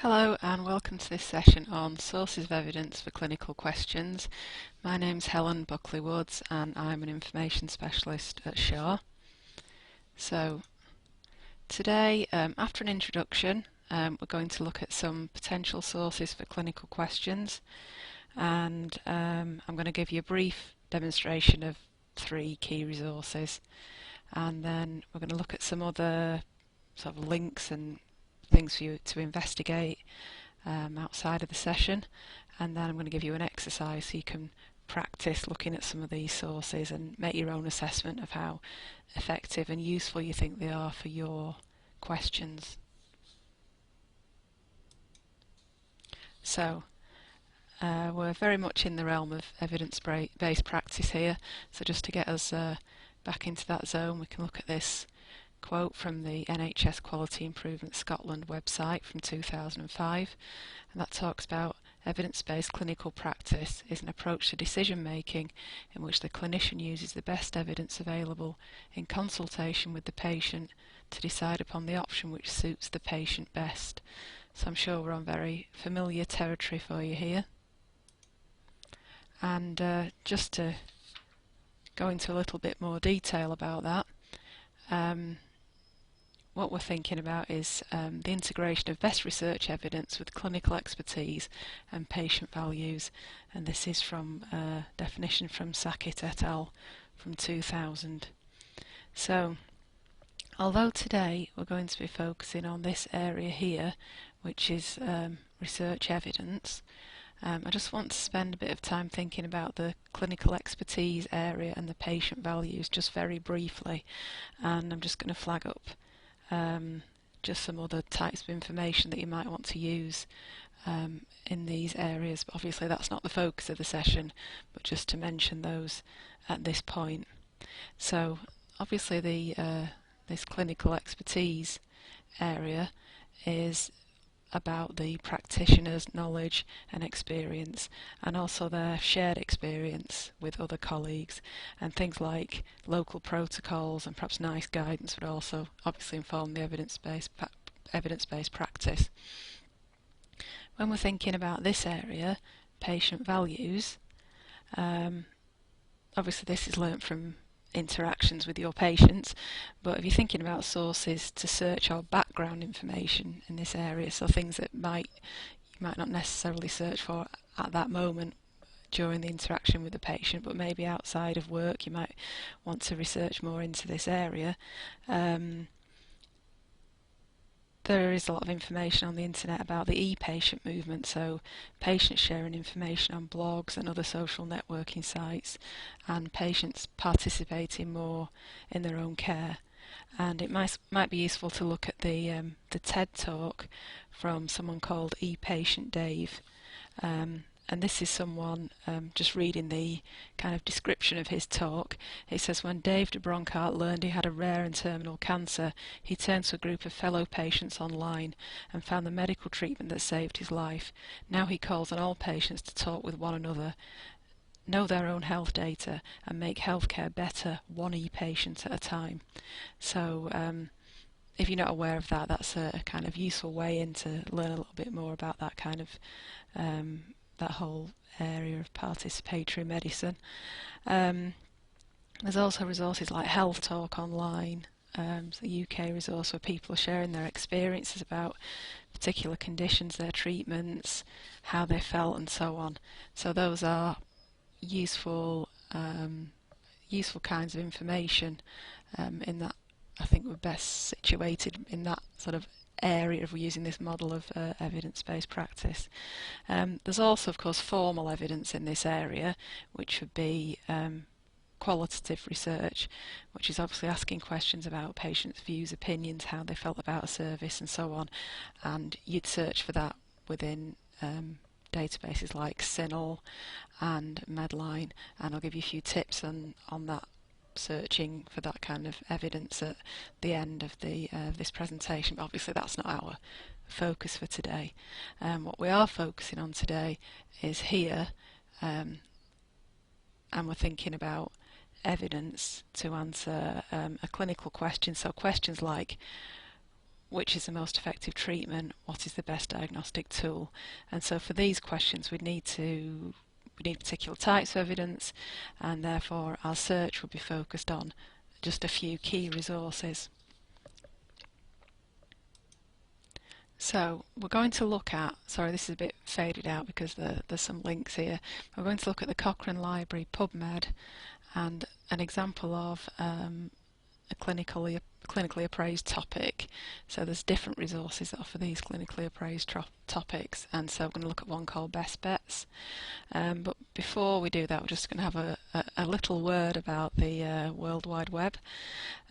Hello and welcome to this session on sources of evidence for clinical questions. My name's Helen Buckley Woods and I'm an information specialist at Shaw. So today, after an introduction, we're going to look at some potential sources for clinical questions, and I'm going to give you a brief demonstration of three key resources, and then we're going to look at some other sort of links and things for you to investigate outside of the session, and then I'm going to give you an exercise so you can practice looking at some of these sources and make your own assessment of how effective and useful you think they are for your questions. So we're very much in the realm of evidence-based practice here, so just to get us back into that zone, we can look at this quote from the NHS Quality Improvement Scotland website from 2005, and that talks about evidence-based clinical practice is an approach to decision making in which the clinician uses the best evidence available in consultation with the patient to decide upon the option which suits the patient best. So I'm sure we're on very familiar territory for you here. And just to go into a little bit more detail about that, what we're thinking about is the integration of best research evidence with clinical expertise and patient values, and this is from a definition from Sackett et al. From 2000. So although today we're going to be focusing on this area here, which is research evidence, I just want to spend a bit of time thinking about the clinical expertise area and the patient values just very briefly, and I'm just going to flag up just some other types of information that you might want to use in these areas. But obviously that's not the focus of the session, but just to mention those at this point. So obviously this clinical expertise area is about the practitioner's knowledge and experience, and also their shared experience with other colleagues, and things like local protocols and perhaps NICE guidance would also obviously inform the evidence-based practice. When we're thinking about this area, patient values, obviously this is learnt from interactions with your patients, but if you're thinking about sources to search or background information in this area, so things that you might not necessarily search for at that moment during the interaction with the patient, but maybe outside of work you might want to research more into this area. There is a lot of information on the internet about the e-patient movement, so patients sharing information on blogs and other social networking sites, and patients participating more in their own care. And it might be useful to look at the TED talk from someone called e-patient Dave. And this is someone, just reading the kind of description of his talk. It says, when Dave de Bronkart learned he had a rare and terminal cancer, he turned to a group of fellow patients online and found the medical treatment that saved his life. Now he calls on all patients to talk with one another, know their own health data, and make healthcare better, one e-patient at a time. So if you're not aware of that, that's a kind of useful way in to learn a little bit more about that kind of that whole area of participatory medicine. There's also resources like Health Talk Online, the UK resource where people are sharing their experiences about particular conditions, their treatments, how they felt, and so on. So those are useful kinds of information in that I think we're best situated in that sort of area if we're using this model of evidence-based practice. There's also, of course, formal evidence in this area, which would be qualitative research, which is obviously asking questions about patients' views, opinions, how they felt about a service, and so on. And you'd search for that within databases like CINAHL and Medline, and I'll give you a few tips on that searching for that kind of evidence at the end of this presentation, but obviously that's not our focus for today. What we are focusing on today is here, and we're thinking about evidence to answer a clinical question. So questions like, which is the most effective treatment, what is the best diagnostic tool. And so for these questions we need particular types of evidence, and therefore our search will be focused on just a few key resources. So we're going to look at, sorry this is a bit faded out because there's some links here, we're going to look at the Cochrane Library PubMed and an example of a clinically appraised topic. So there's different resources that offer these clinically appraised topics, and so we're going to look at one called Best Bets. But before we do that, we're just going to have a little word about the World Wide Web.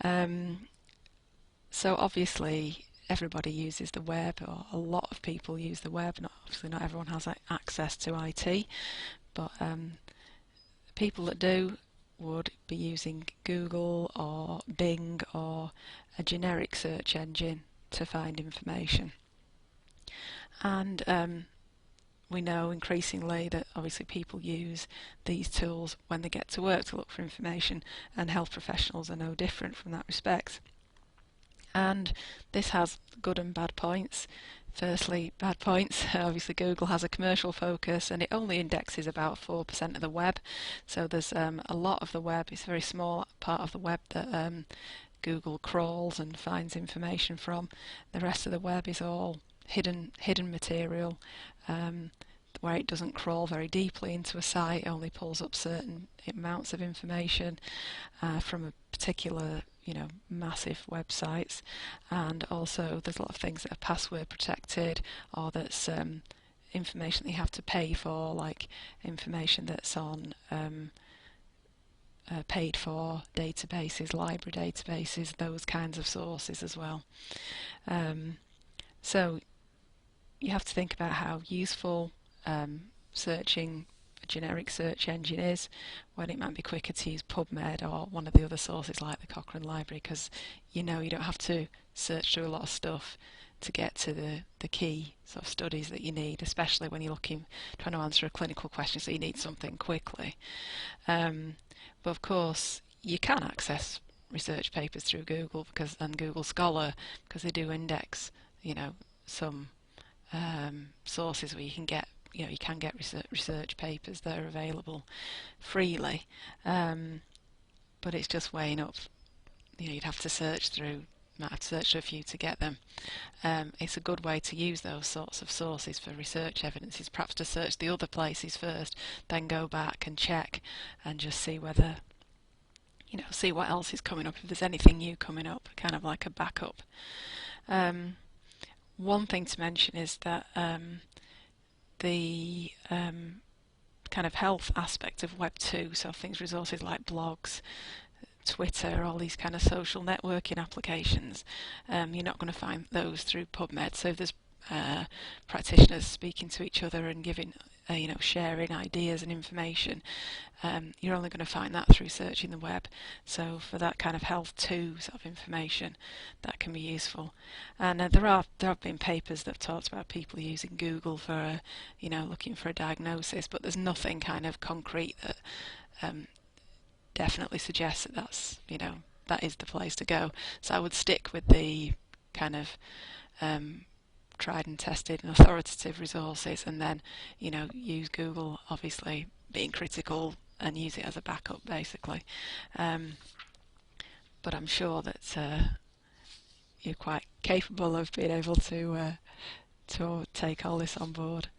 So obviously everybody uses the web, or a lot of people use the web. Obviously not everyone has access to IT, but people that do would be using Google or Bing or a generic search engine to find information. And we know increasingly that obviously people use these tools when they get to work to look for information, and health professionals are no different from that respect. And this has good and bad points. Firstly, bad points. Obviously Google has a commercial focus and it only indexes about 4% of the web. So there's a lot of the web, it's a very small part of the web that Google crawls and finds information from. The rest of the web is all hidden material, where it doesn't crawl very deeply into a site, it only pulls up certain amounts of information from a particular massive websites. And also there's a lot of things that are password protected, or that's information that you have to pay for, like information that's on paid for databases, library databases, those kinds of sources as well. So you have to think about how useful searching a generic search engine is, when it might be quicker to use PubMed or one of the other sources like the Cochrane Library, because you don't have to search through a lot of stuff to get to the key sort of studies that you need, especially when you're trying to answer a clinical question, so you need something quickly. But of course you can access research papers through Google and Google Scholar, because they do index some sources where you can get research papers that are available freely, but it's just weighing up. You'd have to search through a few to get them. It's a good way to use those sorts of sources for research evidence, is perhaps to search the other places first, then go back and check and just see whether see what else is coming up, if there's anything new coming up, kind of like a backup. One thing to mention is that the kind of health aspect of Web 2, so things, resources like blogs, Twitter, all these kind of social networking applications, you're not going to find those through PubMed. So if there's practitioners speaking to each other and giving, sharing ideas and information, you're only going to find that through searching the web. So for that kind of health 2 sort of information, that can be useful. And there have been papers that have talked about people using Google for looking for a diagnosis, but there's nothing kind of concrete that definitely suggests that is the place to go. So I would stick with the kind of tried and tested and authoritative resources, and then use Google, obviously being critical, and use it as a backup basically. But I'm sure that you're quite capable of being able to take all this on board.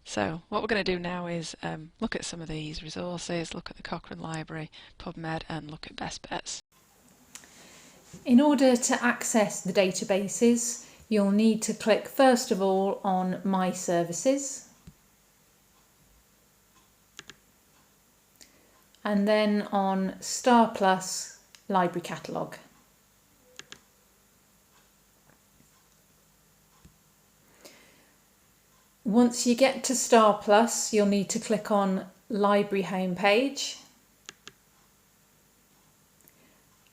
So what we're going to do now is look at some of these resources, look at the Cochrane Library, PubMed, and look at Best Bets. In order to access the databases, you'll need to click first of all on My Services, and then on Star Plus Library Catalogue. Once you get to Star Plus, you'll need to click on Library Homepage,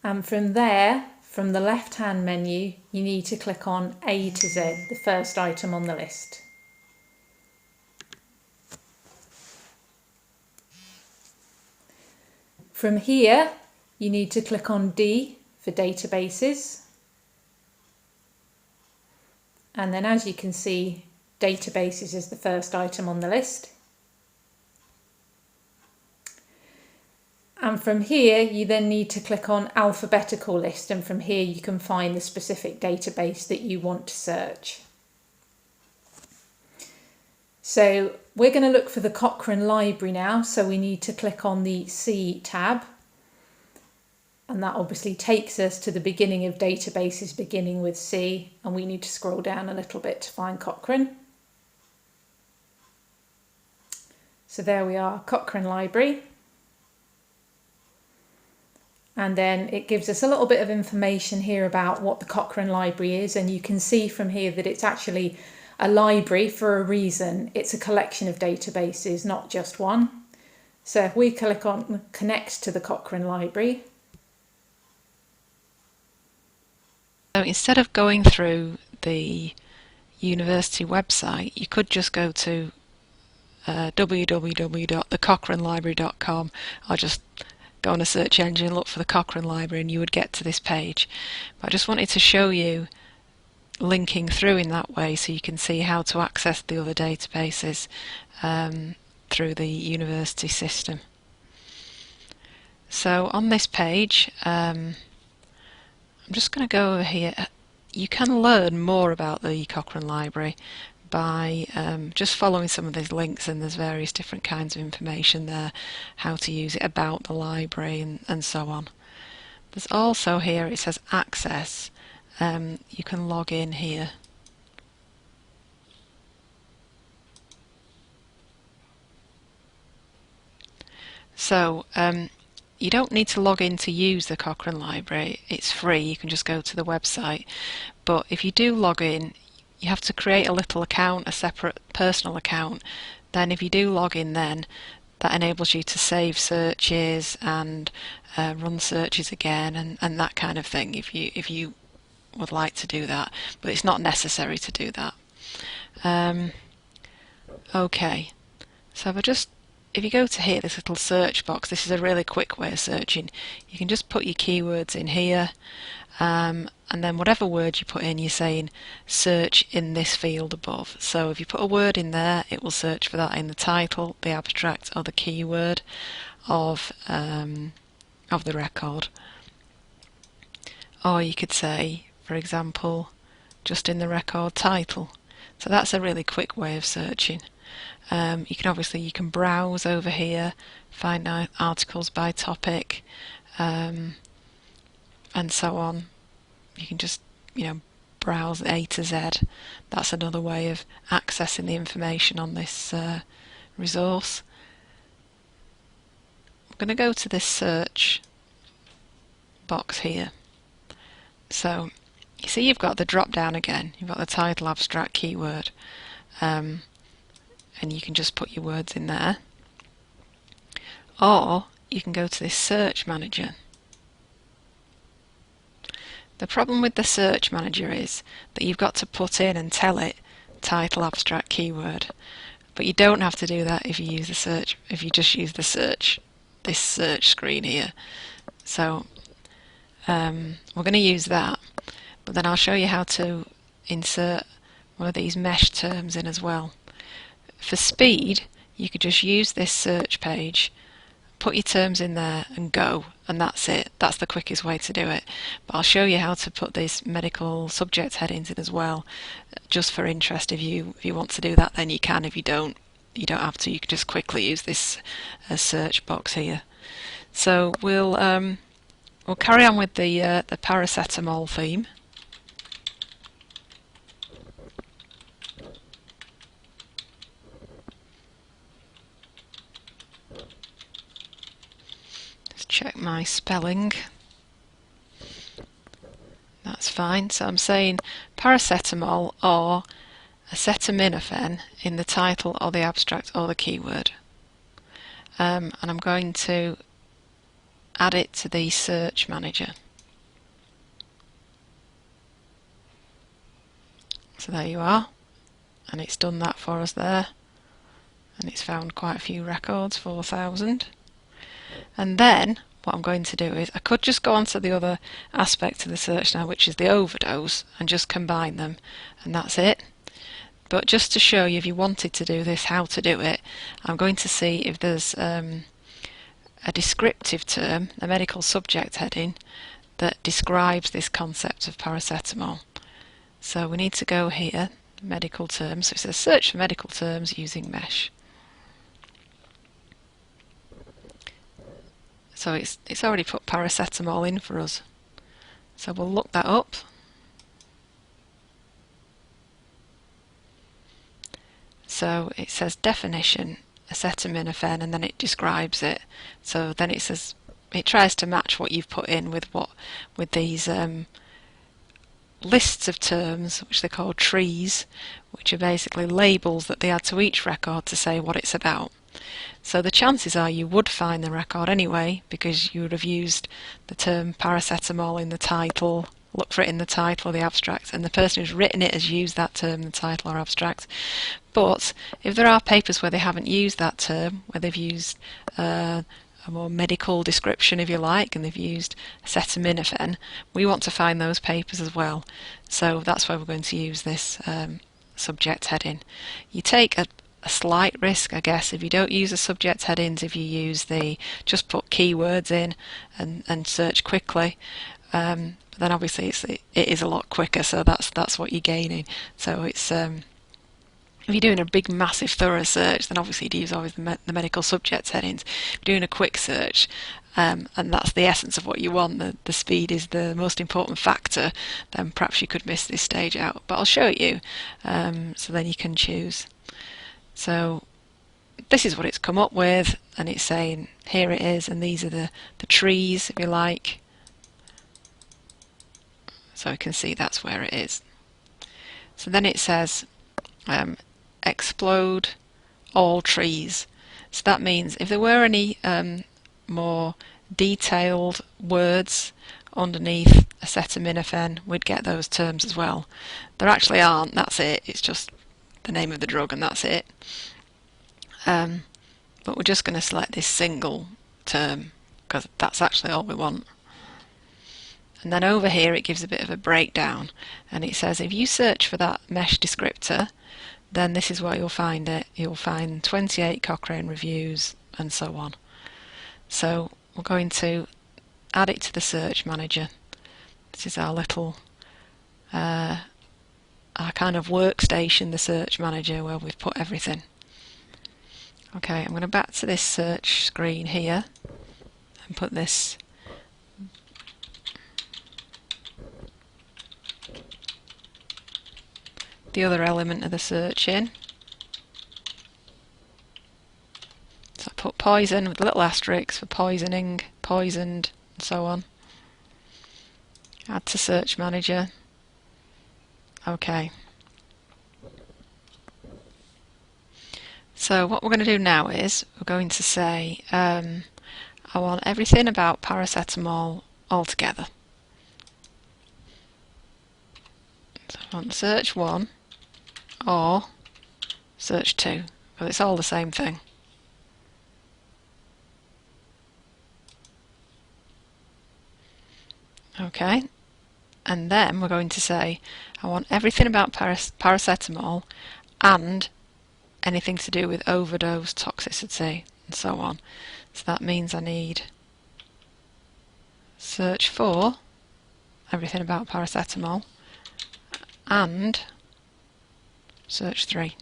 and from there, from the left-hand menu, you need to click on A to Z, the first item on the list. From here, you need to click on D for databases. And then, as you can see, databases is the first item on the list. And from here, you then need to click on alphabetical list, and from here you can find the specific database that you want to search. So we're going to look for the Cochrane Library now, so we need to click on the C tab. And that obviously takes us to the beginning of databases beginning with C, and we need to scroll down a little bit to find Cochrane. So there we are, Cochrane Library. And then it gives us a little bit of information here about what the Cochrane Library is, and you can see from here that it's actually a library for a reason. It's a collection of databases, not just one. So if we click on Connect to the Cochrane Library. So instead of going through the university website, you could just go to www.thecochranelibrary.com, or just go on a search engine, look for the Cochrane Library, and you would get to this page. But I just wanted to show you linking through in that way so you can see how to access the other databases through the university system. So on this page, I'm just going to go over here. You can learn more about the Cochrane Library by just following some of these links, and there's various different kinds of information there, how to use it, about the library, and so on. There's also here, it says access. You can log in here. So you don't need to log in to use the Cochrane Library. It's free, you can just go to the website. But if you do log in, you have to create a little account, a separate personal account. Then if you do log in, then that enables you to save searches and run searches again, and that kind of thing, if you would like to do that. But it's not necessary to do that. Okay, so if you go to here, this little search box, this is a really quick way of searching. You can just put your keywords in here, and then whatever word you put in, you're saying search in this field above. So if you put a word in there, it will search for that in the title, the abstract, or the keyword of the record. Or you could say, for example, just in the record title. So that's a really quick way of searching. You can browse over here, find articles by topic, and so on. You can just browse A to Z. That's another way of accessing the information on this resource. I'm going to go to this search box here. So you see you've got the drop down again. You've got the title, abstract, keyword, and you can just put your words in there. Or you can go to this search manager. The problem with the search manager is that you've got to put in and tell it title, abstract, keyword. But you don't have to do that if you use the search, if you just use the search, this search screen here. So we're going to use that, but then I'll show you how to insert one of these mesh terms in as well. For speed, you could just use this search page, put your terms in there and go, and that's it. That's the quickest way to do it. But I'll show you how to put these medical subject headings in as well, just for interest. If you want to do that, then you can. If you don't have to. You can just quickly use this search box here. So we'll carry on with the paracetamol theme. Check my spelling. That's fine. So I'm saying paracetamol or acetaminophen in the title or the abstract or the keyword. And I'm going to add it to the search manager. So there you are. And it's done that for us there. And it's found quite a few records, 4,000. And then what I'm going to do is, I could just go on to the other aspect of the search now, which is the overdose, and just combine them, and that's it. But just to show you, if you wanted to do this, how to do it, I'm going to see if there's a descriptive term, a medical subject heading, that describes this concept of paracetamol. So we need to go here, medical terms. So it says search for medical terms using mesh. So it's already put paracetamol in for us. So we'll look that up. So it says definition, acetaminophen, and then it describes it. So then it says, it tries to match what you've put in with these lists of terms, which they call trees, which are basically labels that they add to each record to say what it's about. So the chances are you would find the record anyway, because you would have used the term paracetamol in the title, look for it in the title or the abstract, and the person who's written it has used that term in the title or abstract. But if there are papers where they haven't used that term, where they've used a more medical description, if you like, and they've used acetaminophen, we want to find those papers as well. So that's why we're going to use this subject heading. You take a slight risk, I guess, if you don't use the subject headings, if you use just put keywords in and search quickly. But then obviously it is a lot quicker, so that's what you're gaining. So it's if you're doing a big, massive, thorough search, then obviously you'd use always the medical subject headings. If you're doing a quick search, and that's the essence of what you want, the speed is the most important factor, then perhaps you could miss this stage out. But I'll show you, so then you can choose. So this is what it's come up with, and it's saying here it is, and these are the trees, if you like. So you can see that's where it is. So then it says explode all trees. So that means if there were any more detailed words underneath acetaminophen, we'd get those terms as well. There actually aren't, that's it. It's just the name of the drug and that's it. But we're just going to select this single term because that's actually all we want. And then over here it gives a bit of a breakdown, and it says if you search for that mesh descriptor, then this is where you'll find it. You'll find 28 Cochrane reviews and so on. So we're going to add it to the search manager. This is our little our kind of workstation, the search manager, where we've put everything. Okay, I'm going to back to this search screen here and put this the other element of the search in. So I put poison with a little asterisk for poisoning, poisoned, and so on. Add to search manager. Okay. So what we're going to do now is we're going to say I want everything about paracetamol altogether. So I want search 1 or search 2, because it's all the same thing. Okay, and then we're going to say I want everything about paracetamol and anything to do with overdose, toxicity, and so on. So that means I need search for everything about paracetamol and search 3.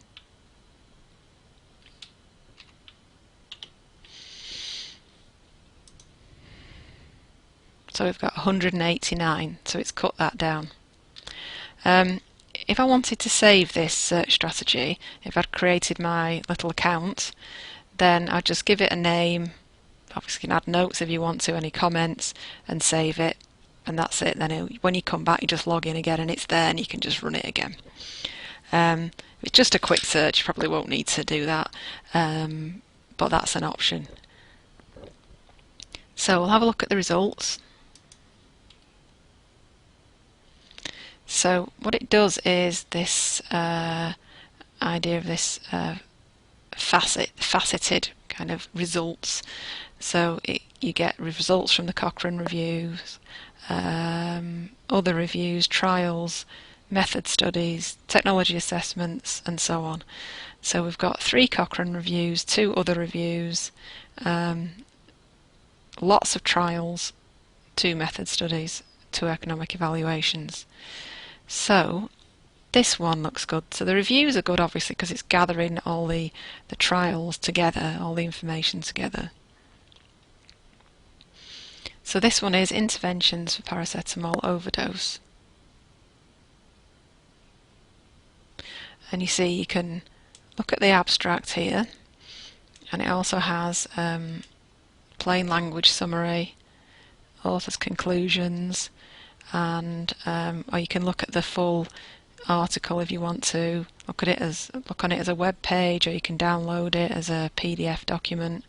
So we've got 189, so it's cut that down. If I wanted to save this search strategy, if I'd created my little account, then I'd just give it a name. Obviously you can add notes if you want to, any comments, and save it, and that's it. Then when you come back you just log in again and it's there and you can just run it again. If it's just a quick search, you probably won't need to do that, but that's an option. So we'll have a look at the results. So what it does is this idea of this faceted kind of results. So you get results from the Cochrane reviews, other reviews, trials, method studies, technology assessments, and so on. So we've got 3 Cochrane reviews, 2 other reviews, lots of trials, 2 method studies, 2 economic evaluations. So this one looks good. So the reviews are good, obviously, because it's gathering all the trials together, all the information together. So this one is interventions for paracetamol overdose. And you see you can look at the abstract here, and it also has plain language summary, author's conclusions, and or you can look at the full article if you want to look on it as a web page, or you can download it as a PDF document.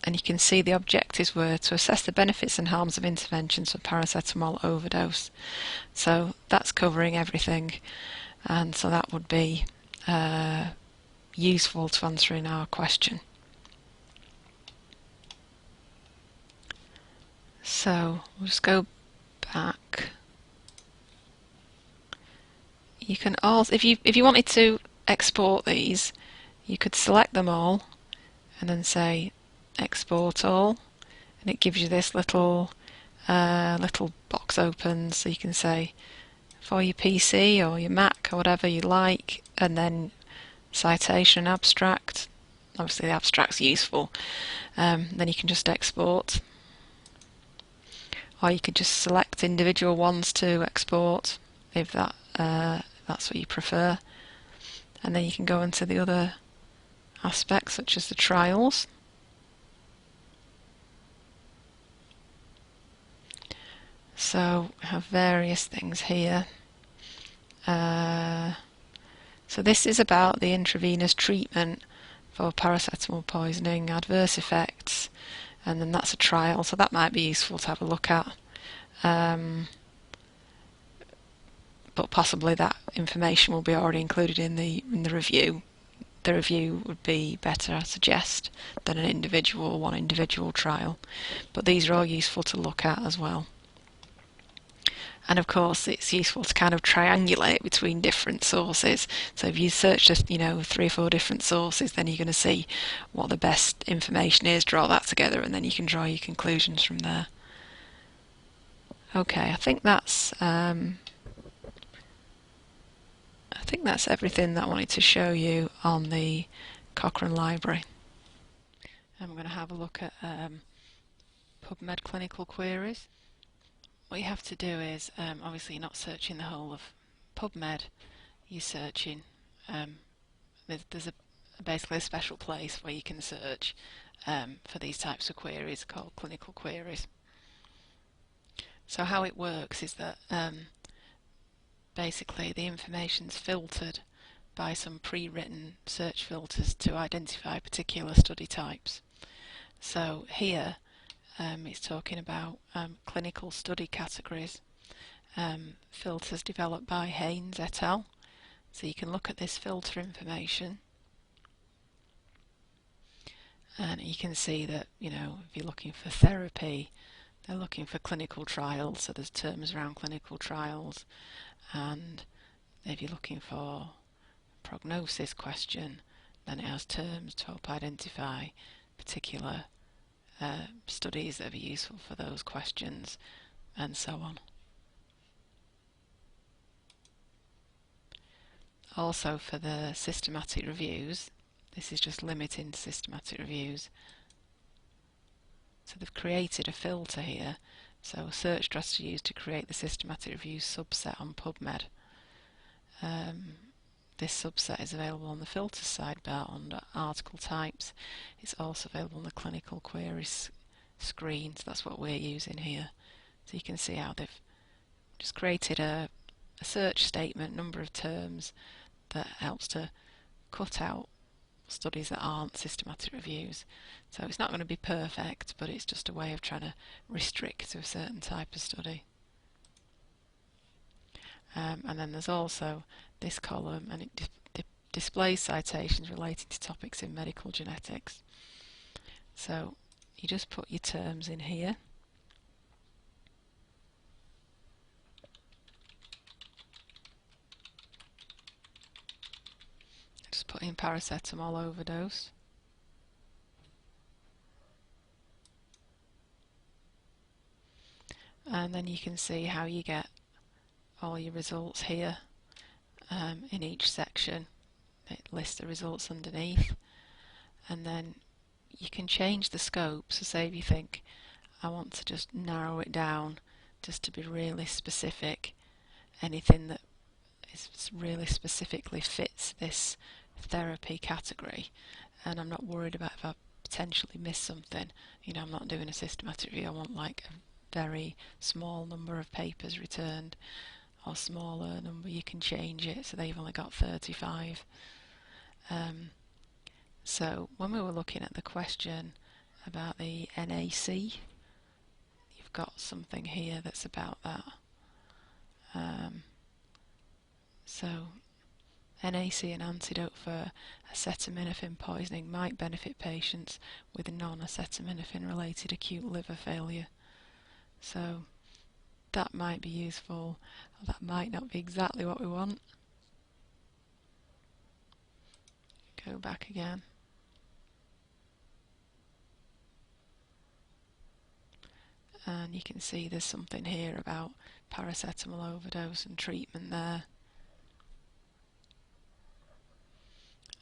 And you can see the objectives were to assess the benefits and harms of interventions for paracetamol overdose. So that's covering everything, and so that would be useful to answering our question. So we'll just go back. You can also, if you wanted to export these, you could select them all and then say export all, and it gives you this little box opens, so you can say for your PC or your Mac or whatever you like, and then citation abstract. Obviously the abstract's useful. Then you can just export, or you could just select individual ones to export if that's what you prefer, and then you can go into the other aspects such as the trials. So we have various things here. So this is about the intravenous treatment for paracetamol poisoning, adverse effects, and then that's a trial, so that might be useful to have a look at. But possibly that information will be already included in the review. The review would be better, I suggest, than one individual trial. But these are all useful to look at as well. And of course, it's useful to kind of triangulate between different sources. So if you search just 3 or 4 different sources, then you're going to see what the best information is, draw that together, and then you can draw your conclusions from there. Okay, I think that's everything that I wanted to show you on the Cochrane Library. And we're going to have a look at PubMed clinical queries. What you have to do is, obviously you're not searching the whole of PubMed, you're searching, there's basically a special place where you can search for these types of queries called clinical queries. So how it works is that basically the information's filtered by some pre-written search filters to identify particular study types. So here it's talking about clinical study categories, filters developed by Haynes et al. So you can look at this filter information, and you can see that if you're looking for therapy, they're looking for clinical trials, so there's terms around clinical trials. And if you're looking for a prognosis question, then it has terms to help identify particular studies that are useful for those questions, and so on. Also for the systematic reviews, this is just limiting to systematic reviews. So they've created a filter here, so a search strategy used to create the systematic reviews subset on PubMed. This subset is available on the filters sidebar under article types. It's also available on the clinical queries screen, so that's what we're using here. So you can see how they've just created a search statement, number of terms, that helps to cut out studies that aren't systematic reviews. So it's not going to be perfect, but it's just a way of trying to restrict to a certain type of study. And then there's also this column, and it displays citations related to topics in medical genetics. So you just put your terms in here. Just put in paracetamol overdose. And then you can see how you get all your results here in each section. It lists the results underneath, and then you can change the scope. So say if you think I want to just narrow it down just to be really specific, anything that is really specifically fits this therapy category, and I'm not worried about if I potentially miss something. You know, I'm not doing a systematic review. I want like a very small number of papers returned, or smaller number. You can change it so they've only got 35. So when we were looking at the question about the NAC, you've got something here that's about that. So NAC, an antidote for acetaminophen poisoning, might benefit patients with non-acetaminophen related acute liver failure. So that might be useful. That might not be exactly what we want. Go back again. And you can see there's something here about paracetamol overdose and treatment there.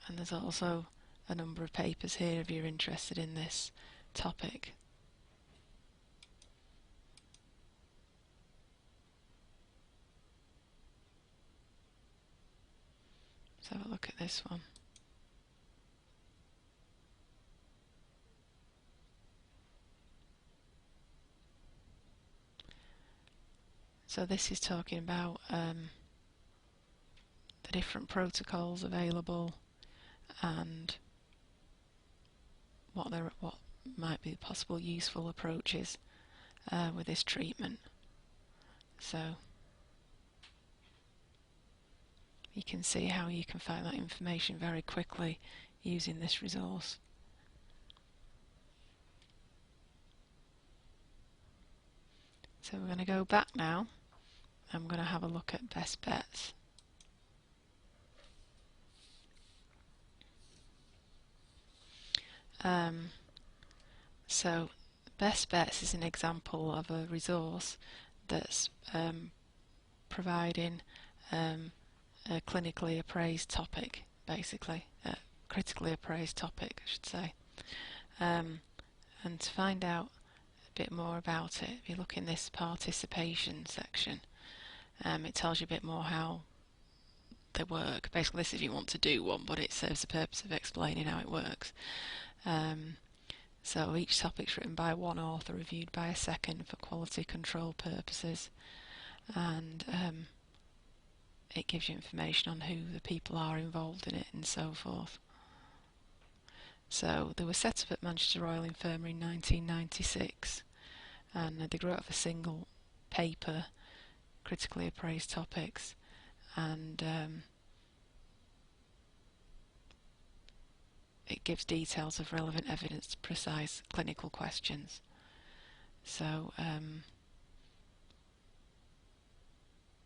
And there's also a number of papers here if you're interested in this topic. Let's have a look at this one. So this is talking about the different protocols available and what might be possible useful approaches with this treatment. So you can see how you can find that information very quickly using this resource. So we're going to go back now. I'm going to have a look at best bets. So best bets is an example of a resource that's providing a clinically appraised topic, basically, a critically appraised topic, I should say. And to find out a bit more about it, if you look in this participation section, it tells you a bit more how they work. Basically, this is if you want to do one, but it serves the purpose of explaining how it works. So each topic's written by one author, reviewed by a second for quality control purposes, and it gives you information on who the people are involved in it and so forth. So they were set up at Manchester Royal Infirmary in 1996, and they grew out of a single paper, critically appraised topics, and it gives details of relevant evidence to precise clinical questions. So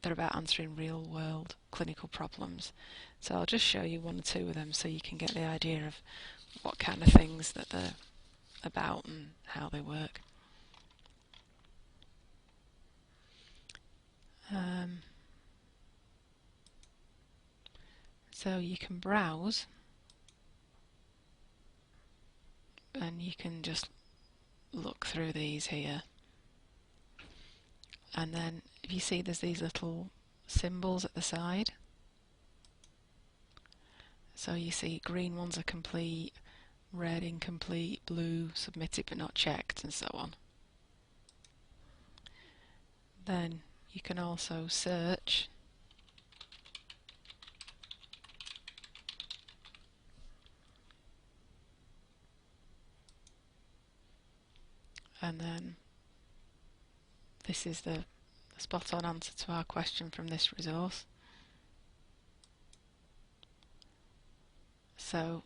they're about answering real-world clinical problems. So I'll just show you one or two of them so you can get the idea of what kind of things that they're about and how they work. So you can browse, and you can just look through these here, and then if you see there's these little symbols at the side, so you see green ones are complete, red incomplete, blue submitted but not checked, and so on. Then you can also search, and then this is the spot on answer to our question from this resource. So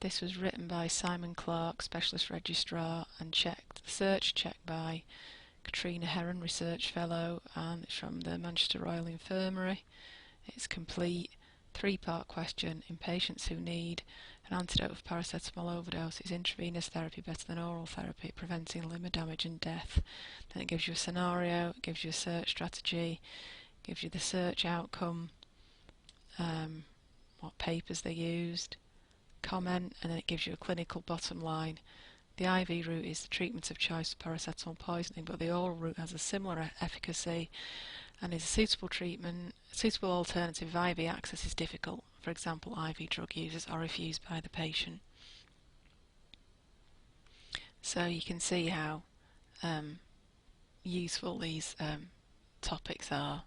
this was written by Simon Clark, Specialist Registrar, and checked by Katrina Heron, Research Fellow, and it's from the Manchester Royal Infirmary. It's complete, three-part question. In patients who need an antidote for paracetamol overdose, is intravenous therapy better than oral therapy at preventing liver damage and death? Then it gives you a scenario, it gives you a search strategy, it gives you the search outcome, what papers they used, comment, and then it gives you a clinical bottom line. The IV route is the treatment of choice for paracetamol poisoning, but the oral route has a similar efficacy and is a suitable treatment. A suitable alternative if IV access is difficult, for example IV drug users, or refused by the patient. So you can see how useful these topics are,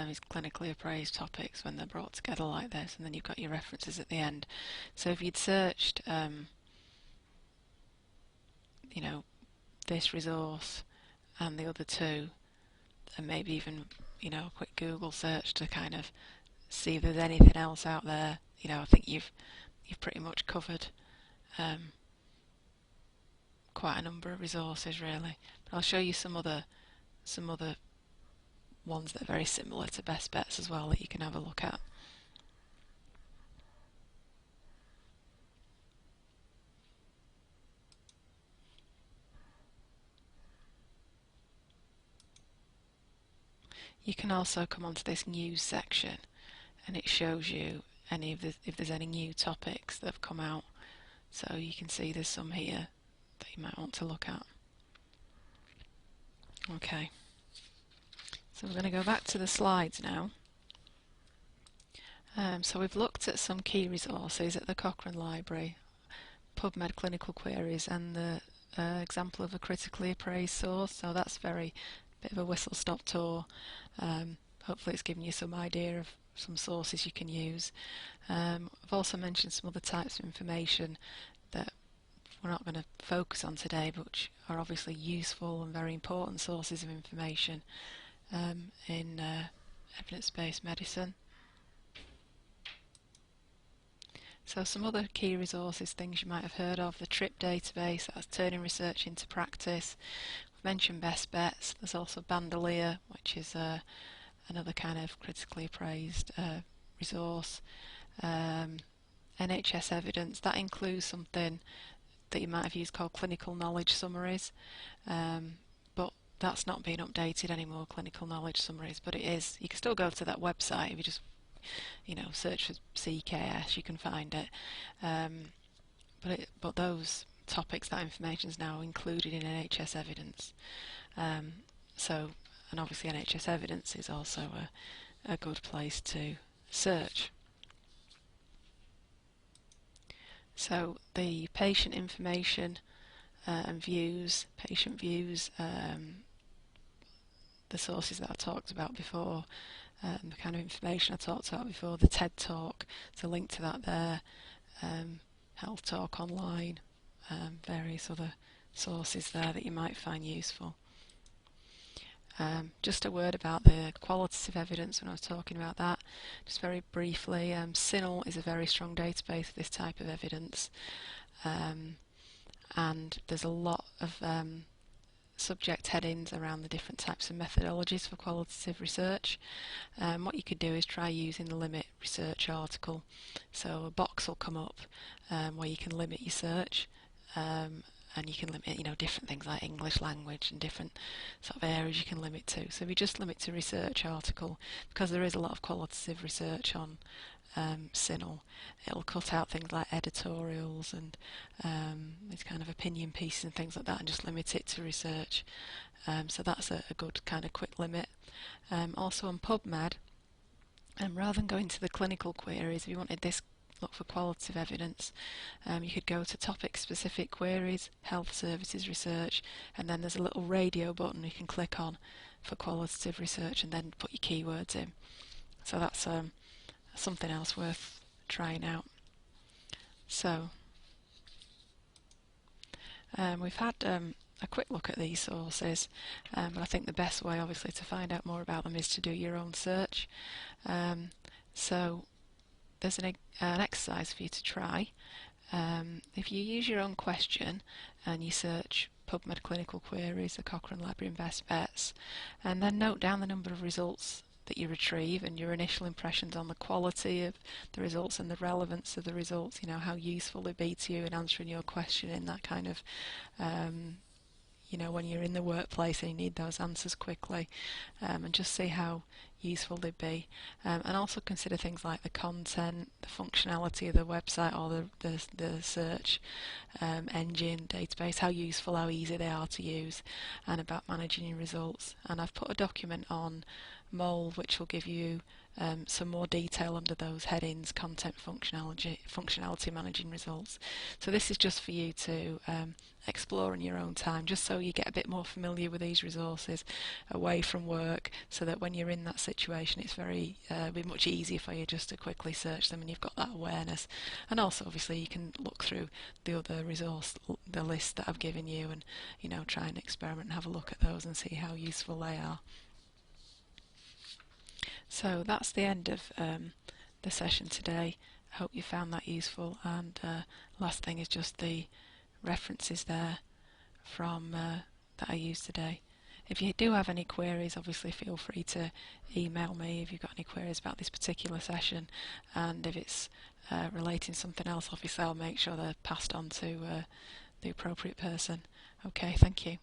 these clinically appraised topics, when they're brought together like this, and then you've got your references at the end. So if you'd searched this resource and the other two, and maybe even a quick Google search to kind of see if there's anything else out there, I think you've pretty much covered quite a number of resources really. But I'll show you some other ones that are very similar to Best Bets as well that you can have a look at. You can also come onto this news section, and it shows you if there's any new topics that have come out. So you can see there's some here that you might want to look at. Okay, so we're going to go back to the slides now. So we've looked at some key resources at the Cochrane Library, PubMed clinical queries, and the example of a critically appraised source. So that's very bit of a whistle-stop tour. Hopefully it's given you some idea of some sources you can use. I've also mentioned some other types of information that we're not going to focus on today, but which are obviously useful and very important sources of information in evidence-based medicine. So some other key resources, things you might have heard of: the TRIP database, that's turning research into practice. We've mentioned Best Bets. There's also Bandolier, which is another kind of critically appraised resource. NHS evidence, that includes something that you might have used called clinical knowledge summaries, but that's not being updated anymore, clinical knowledge summaries, but it is. You can still go to that website if you just search for CKS, you can find it. But those topics, that information is now included in NHS evidence. And obviously NHS evidence is also a good place to search. So the patient information and views, patient views, the sources that I talked about before, the kind of information I talked about before, the TED Talk, there's a link to that there, Health Talk Online, various other sources there that you might find useful. Just a word about the qualitative evidence when I was talking about that, just very briefly. CINAHL is a very strong database of this type of evidence, and there's a lot of subject headings around the different types of methodologies for qualitative research. What you could do is try using the limit research article. So a box will come up where you can limit your search, and you can limit different things like English language and different sort of areas you can limit to. So if you just limit to research article, because there is a lot of qualitative research on CINAHL, it'll cut out things like editorials and these kind of opinion pieces and things like that, and just limit it to research. So that's a good kind of quick limit. Also on PubMed, rather than going to the clinical queries, if you wanted this look for qualitative evidence, you could go to topic specific queries, health services research, and then there's a little radio button you can click on for qualitative research and then put your keywords in. So that's something else worth trying out. So we've had a quick look at these sources, but I think the best way obviously to find out more about them is to do your own search. So there's an exercise for you to try. If you use your own question and you search PubMed clinical queries, the Cochrane Library and Best Bets, and then note down the number of results that you retrieve and your initial impressions on the quality of the results and the relevance of the results, how useful they be to you in answering your question in that kind of when you're in the workplace and you need those answers quickly, and just see how useful they'd be. And also consider things like the content, the functionality of the website or the search engine, database, how useful, how easy they are to use, and about managing your results. And I've put a document on Mold which will give you some more detail under those headings: content, functionality, managing results. So this is just for you to explore in your own time, just so you get a bit more familiar with these resources away from work, so that when you're in that situation it's be much easier for you just to quickly search them and you've got that awareness. And also obviously you can look through the other the list that I've given you, and try and experiment and have a look at those and see how useful they are. So that's the end of the session today. I hope you found that useful, and last thing is just the references there from that I used today. If you do have any queries, obviously feel free to email me if you've got any queries about this particular session, and if it's relating to something else, obviously I'll make sure they're passed on to the appropriate person. Okay, thank you.